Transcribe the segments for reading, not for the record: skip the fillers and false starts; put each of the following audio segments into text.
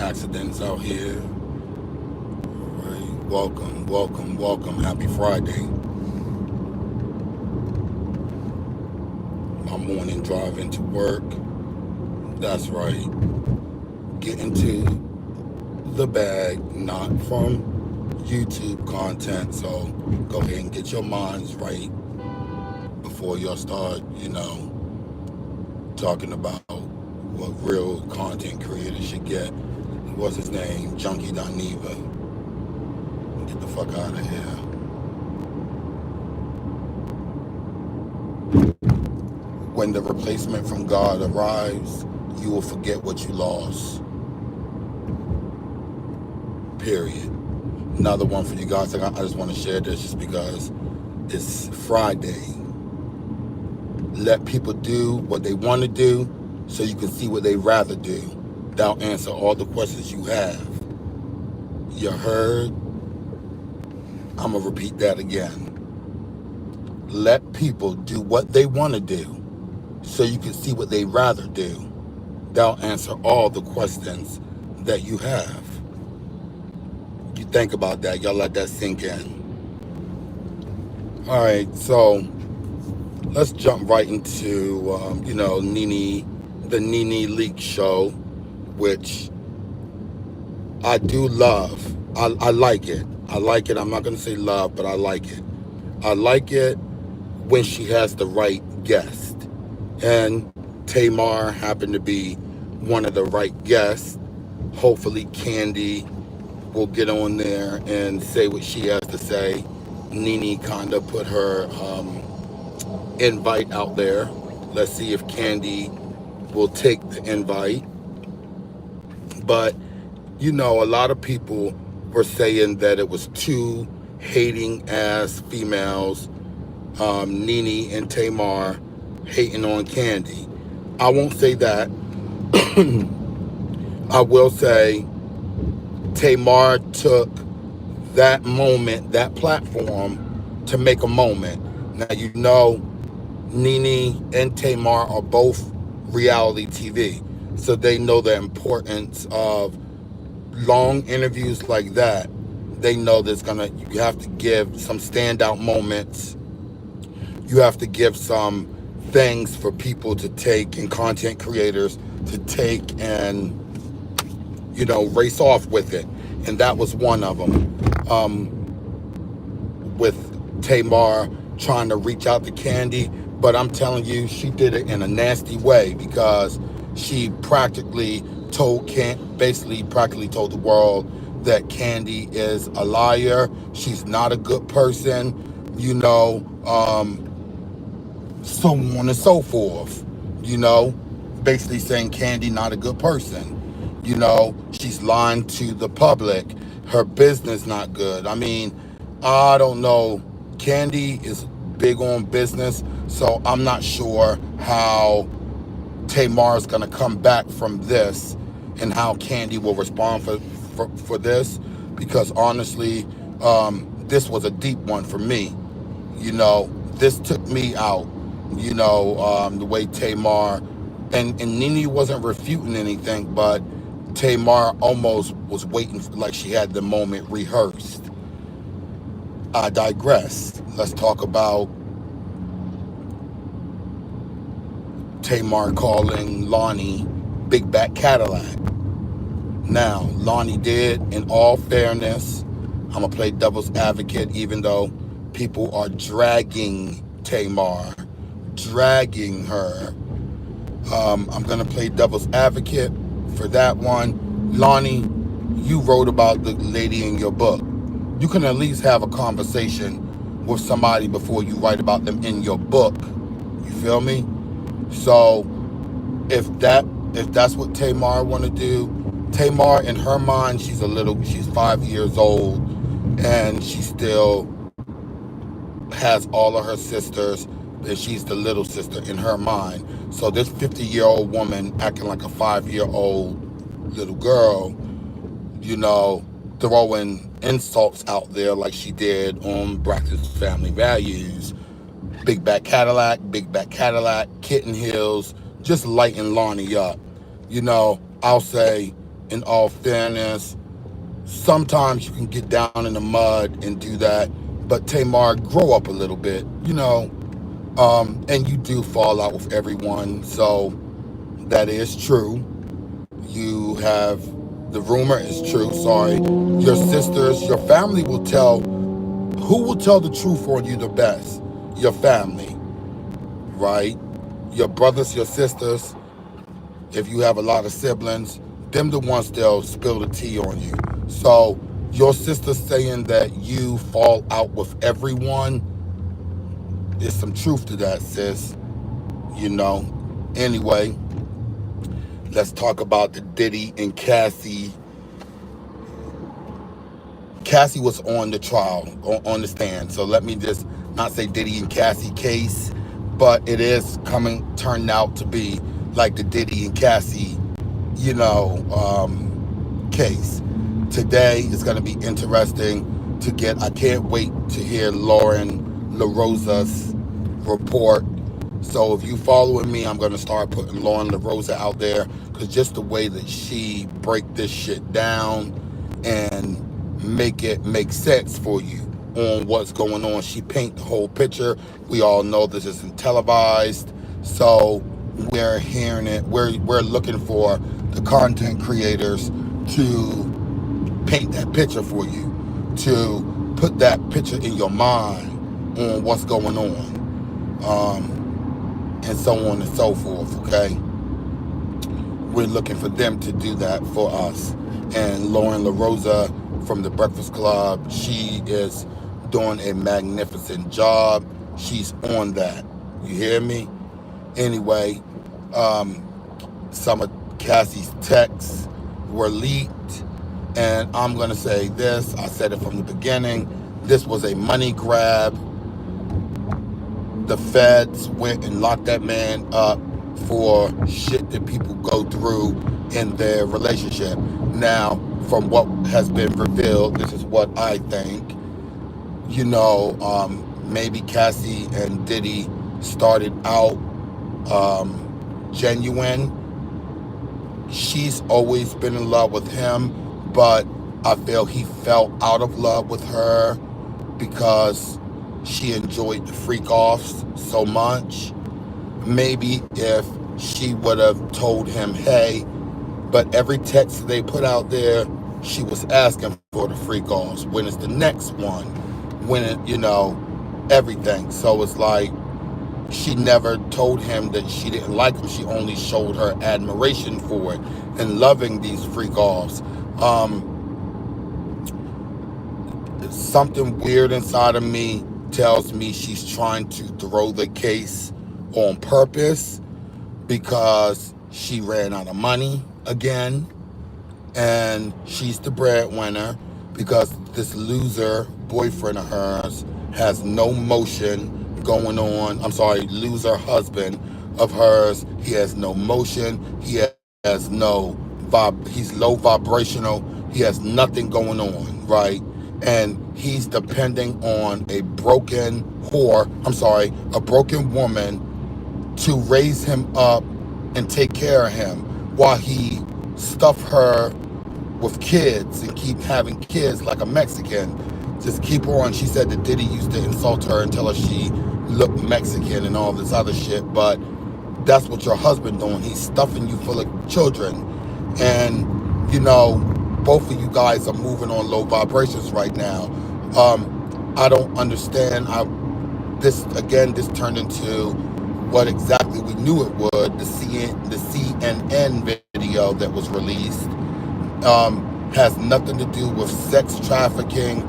accidents out here. All right. Welcome, welcome, welcome. Happy Friday. My morning drive into work. That's right. Get into the bag, not from YouTube content. So go ahead and get your minds right before y'all start, talking about what real content creators should get. What's his name? Junkie Doniva. Get the fuck out of here. When the replacement from God arrives, you will forget what you lost. Period. Another one for you guys. I just want to share this just because it's Friday. Let people do what they want to do so you can see what they rather do. That'll answer all the questions you have. You heard? I'm going to repeat that again. Let people do what they want to do so you can see what they rather do. That'll answer all the questions that you have. You think about that. Y'all let that sink in. All right, so let's jump right into, the Nene Leak show, which I do love. I like it. I like it. I'm not going to say love, but I like it. I like it when she has the right guest. And Tamar happened to be one of the right guests. Hopefully Kandi will get on there and say what she has to say. Nene kind of put her invite out there. Let's see if Kandi will take the invite. But, a lot of people were saying that it was two hating ass females, Nene and Tamar, hating on Kandi. I won't say that. I will say Tamar took that moment, that platform, to make a moment. Now, Nene and Tamar are both reality TV, so they know the importance of long interviews like that. They know you have to give some standout moments. You have to give some things for people to take and content creators to take and, race off with it. And that was one of them. With Tamar trying to reach out to Kandi, but I'm telling you, she did it in a nasty way because she practically told the world that Kandi is a liar. She's not a good person, so on and so forth, basically saying Kandi not a good person. She's lying to the public. Her business not good. I mean, I don't know. Kandi is big on business, so I'm not sure how Tamar's gonna come back from this and how Kandi will respond for this, because honestly, this was a deep one for me. This took me out. The way Tamar and Nene wasn't refuting anything, but Tamar almost was waiting like she had the moment rehearsed. I digress. Let's talk about Tamar calling Lonnie Big Back Cadillac. Now, Lonnie did, in all fairness, I'm going to play devil's advocate, even though people are dragging Tamar, dragging her. I'm going to play devil's advocate for that one. Lonnie, you wrote about the lady in your book. You can at least have a conversation with somebody before you write about them in your book. You feel me? So if that's what Tamar want to do, Tamar, in her mind, she's 5 years old, and she still has all of her sisters, and she's the little sister in her mind. So this 50-year-old woman acting like a 5-year-old little girl, throwing insults out there like she did on Braxton's Family Values. Big back Cadillac, kitten heels, just lighting Lonnie up. I'll say in all fairness, sometimes you can get down in the mud and do that. But Tamar, grow up a little bit, and you do fall out with everyone. So that is true. You have, the rumor is true, sorry. Your sisters, your family will tell, who will tell the truth on you the best? Your family, right? Your brothers, your sisters, if you have a lot of siblings, them the ones they'll spill the tea on you. So your sister saying that you fall out with everyone, there's some truth to that, sis. You know. Anyway, let's talk about the Diddy and Cassie. Cassie was on the trial, on the stand. So let me just not say Diddy and Cassie case, but it is turning out to be like the Diddy and Cassie, case. Today is going to be interesting to get. I can't wait to hear Lauren LaRosa's report. So if you following me, I'm going to start putting Lauren LaRosa out there, because just the way that she break this shit down and make it make sense for you on what's going on. She paint the whole picture. We all know this isn't televised. So we're hearing it. We're looking for the content creators to paint that picture for you, to put that picture in your mind on what's going on, and so on and so forth, okay? We're looking for them to do that for us. And Lauren LaRosa from the Breakfast Club, she is doing a magnificent job. She's on that. You hear me? Anyway, some of Cassie's texts were leaked, and I'm going to say this. I said it from the beginning. This was a money grab. The feds went and locked that man up for shit that people go through in their relationship. Now, from what has been revealed, this is what I think. Maybe Cassie and Diddy started out genuine. She's always been in love with him, but I feel he fell out of love with her because she enjoyed the freak offs so much. Maybe if she would have told him, hey, but every text they put out there, she was asking for the freak offs. When is the next one? When everything. So it's like, she never told him that she didn't like him. She only showed her admiration for it and loving these freak offs. Something weird inside of me tells me she's trying to throw the case on purpose because she ran out of money again, and she's the breadwinner because this loser boyfriend of hers has no motion going on. I'm sorry, loser husband of hers, he has no motion, he has no he's low vibrational, he has nothing going on, right? And he's depending on a broken woman to raise him up and take care of him while he stuff her with kids and keep having kids like a Mexican. Just keep her on. She said that Diddy used to insult her and tell her she looked Mexican and all this other shit, but that's what your husband doing. He's stuffing you full of children. And, both of you guys are moving on low vibrations right now. I don't understand. This turned into what exactly we knew it would. The CNN video that was released has nothing to do with sex trafficking,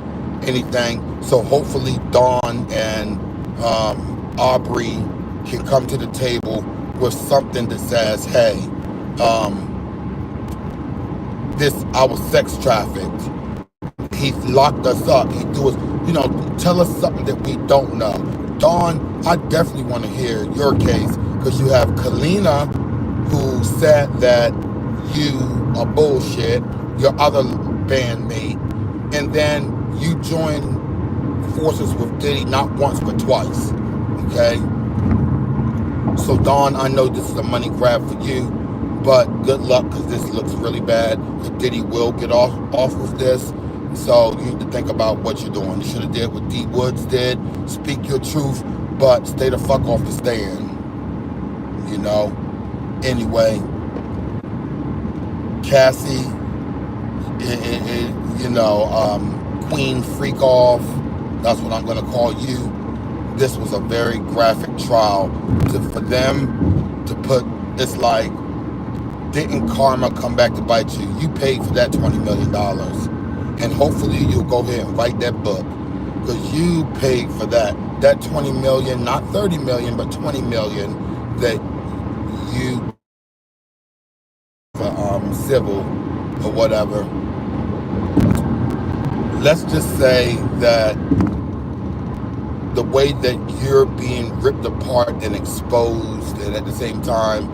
anything. So hopefully Dawn and Aubrey can come to the table with something that says, hey, I was sex trafficked. He locked us up. He do us, tell us something that we don't know. Dawn, I definitely want to hear your case, because you have Kalina, who said that you are bullshit, your other bandmate, and then you join forces with Diddy not once but twice. Okay? So Dawn, I know this is a money grab for you, But good luck, because this looks really bad. Diddy will get off of this. So you need to think about what you're doing. You should have did what D Woods did. Speak your truth, but stay the fuck off the stand. You know? Anyway, Cassie, Queen Freak Off, that's what I'm going to call you. This was a very graphic trial. For them to put, it's like, didn't karma come back to bite you? You paid for that $20 million. And hopefully you'll go ahead and write that book, because you paid for that. That 20 million, not 30 million, but 20 million that you for civil or whatever. Let's just say that the way that you're being ripped apart and exposed, and at the same time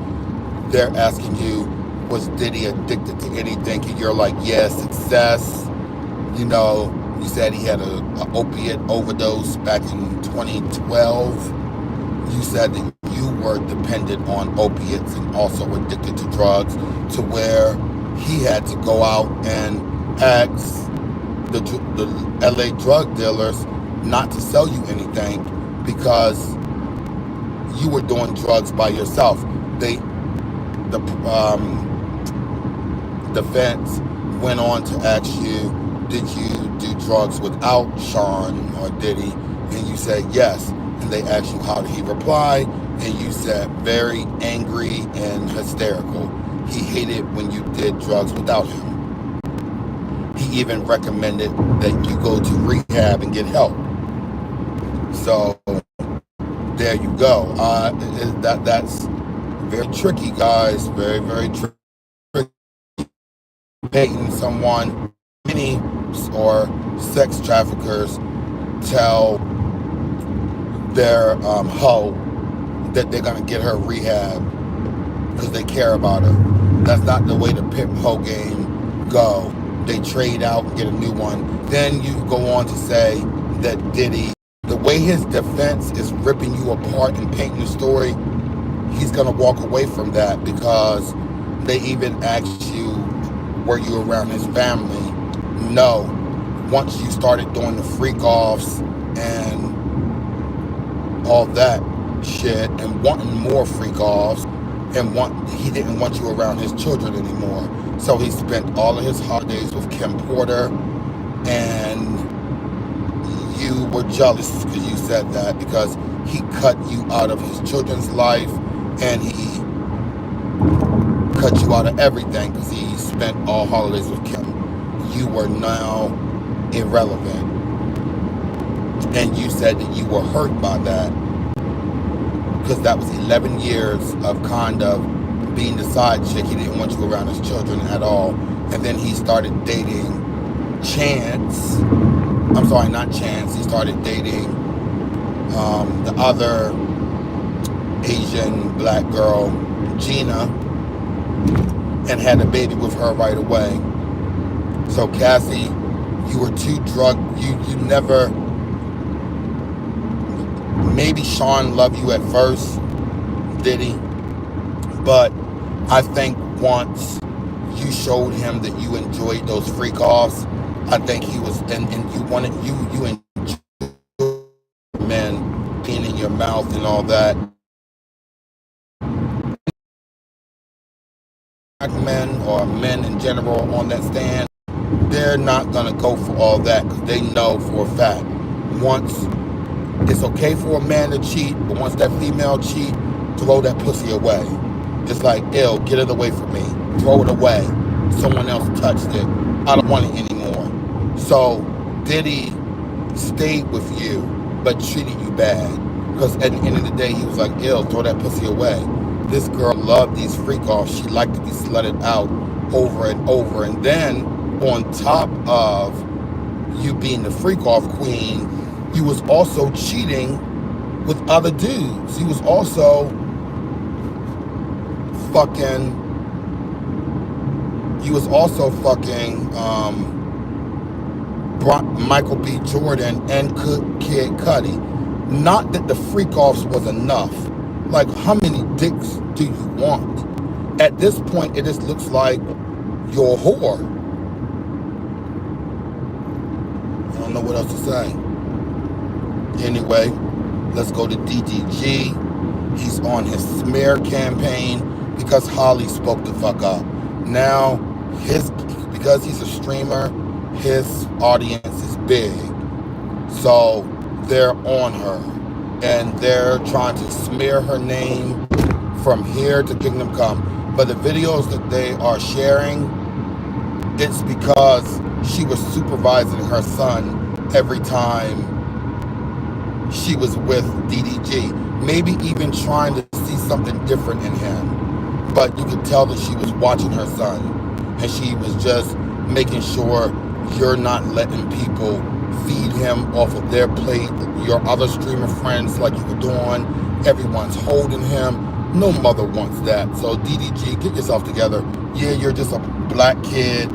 they're asking you, was Diddy addicted to anything? And you're like, yes, success. You know, you said he had a opiate overdose back in 2012. You said that you were dependent on opiates and also addicted to drugs, to where he had to go out and ask the LA drug dealers not to sell you anything because you were doing drugs by yourself. The defense went on to ask you, did you do drugs without Sean or Diddy? And you said yes. And they asked you, how did he reply? And you said very angry and hysterical. He hated when you did drugs without him. He even recommended that you go to rehab and get help. So there you go. That's very tricky, guys. Very, very tricky. Paying someone, many or sex traffickers tell their hoe that they're gonna get her rehab because they care about her. That's not the way the pimp hoe game go. They trade out and get a new one. Then you go on to say that Diddy, the way his defense is ripping you apart and painting the story, he's gonna walk away from that, because they even asked you, were you around his family? No. Once you started doing the freak offs and all that shit and wanting more freak offs, and he didn't want you around his children anymore. So he spent all of his holidays with Kim Porter, and you were jealous because you said that, because he cut you out of his children's life, and he cut you out of everything because he spent all holidays with Kim. You were now irrelevant. And you said that you were hurt by that, because that was 11 years of kind of being the side chick. He didn't want you around his children at all. And then he started dating Chance. I'm sorry, not Chance. He started dating the other Asian black girl, Gina, and had a baby with her right away. So Cassie, you were too drugged. You never, maybe Sean loved you at first, did he? But I think once you showed him that you enjoyed those freak offs, I think he was, and you wanted, you enjoyed men peeing in your mouth and all that. Men or men in general on that stand, they're not gonna go for all that, because they know for a fact, once it's okay for a man to cheat, but once that female cheat, throw that pussy away. It's like, ew, get it away from me. Throw it away. Someone else touched it. I don't want it anymore. So Diddy stayed with you, but treated you bad, because at the end of the day, he was like, ew, throw that pussy away. This girl loved these freak offs. She liked to be slutted out over and over. And then on top of you being the freak off queen, you was also cheating with other dudes. He was also fucking Michael B. Jordan and Kid Cudi. Not that the freak offs was enough. Like, how many dicks do you want? At this point, it just looks like you're a whore. I don't know what else to say. Anyway, let's go to DDG. He's on his smear campaign because Halle spoke the fuck up. Now, because he's a streamer, his audience is big. So they're on her. And they're trying to smear her name from here to Kingdom Come. But the videos that they are sharing, it's because she was supervising her son every time she was with DDG. Maybe even trying to see something different in him. But you could tell that she was watching her son. And she was just making sure you're not letting people feed him off of their plate. Your other streamer friends, like you were doing, everyone's holding him. No mother wants that. So DDG, get yourself together. Yeah, you're just a black kid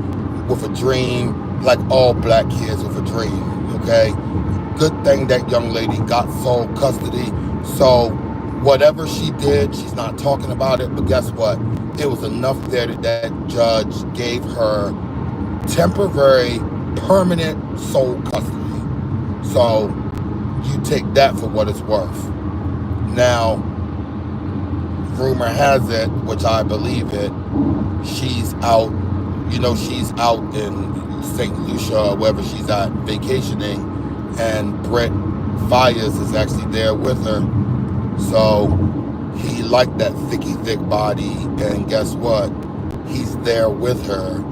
with a dream, like all black kids with a dream, okay? Good thing that young lady got sole custody. So whatever she did, she's not talking about it, but guess what? It was enough there that judge gave her temporary, permanent sole custody. So you take that for what it's worth. Now, rumor has it, which I believe it, she's out, she's out in St. Lucia or wherever she's at vacationing, and Brett Fires is actually there with her. So he liked that thick body, and guess what? He's there with her.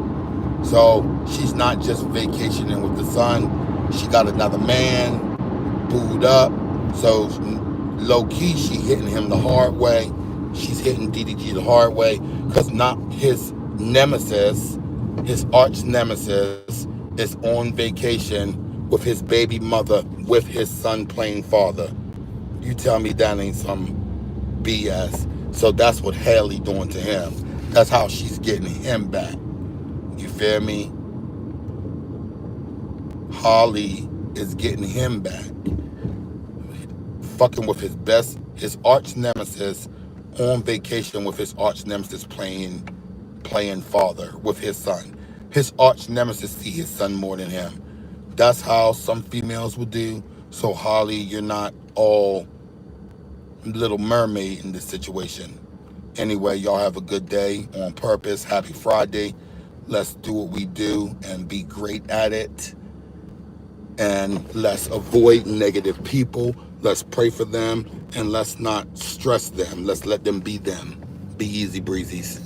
So she's not just vacationing with the son. She got another man, booed up. So low-key, she hitting him the hard way. She's hitting DDG the hard way because not his nemesis, his arch nemesis, is on vacation with his baby mother, with his son playing father. You tell me that ain't some BS. So that's what Halle doing to him. That's how she's getting him back. You feel me? Halle is getting him back. Fucking with his arch nemesis, on vacation with his arch nemesis playing father with his son. His arch nemesis see his son more than him. That's how some females will do. So Halle, you're not all Little Mermaid in this situation. Anyway, y'all have a good day on purpose. Happy Friday. Let's do what we do and be great at it. And let's avoid negative people. Let's pray for them, and let's not stress them. Let's let them be them. Be easy breezies.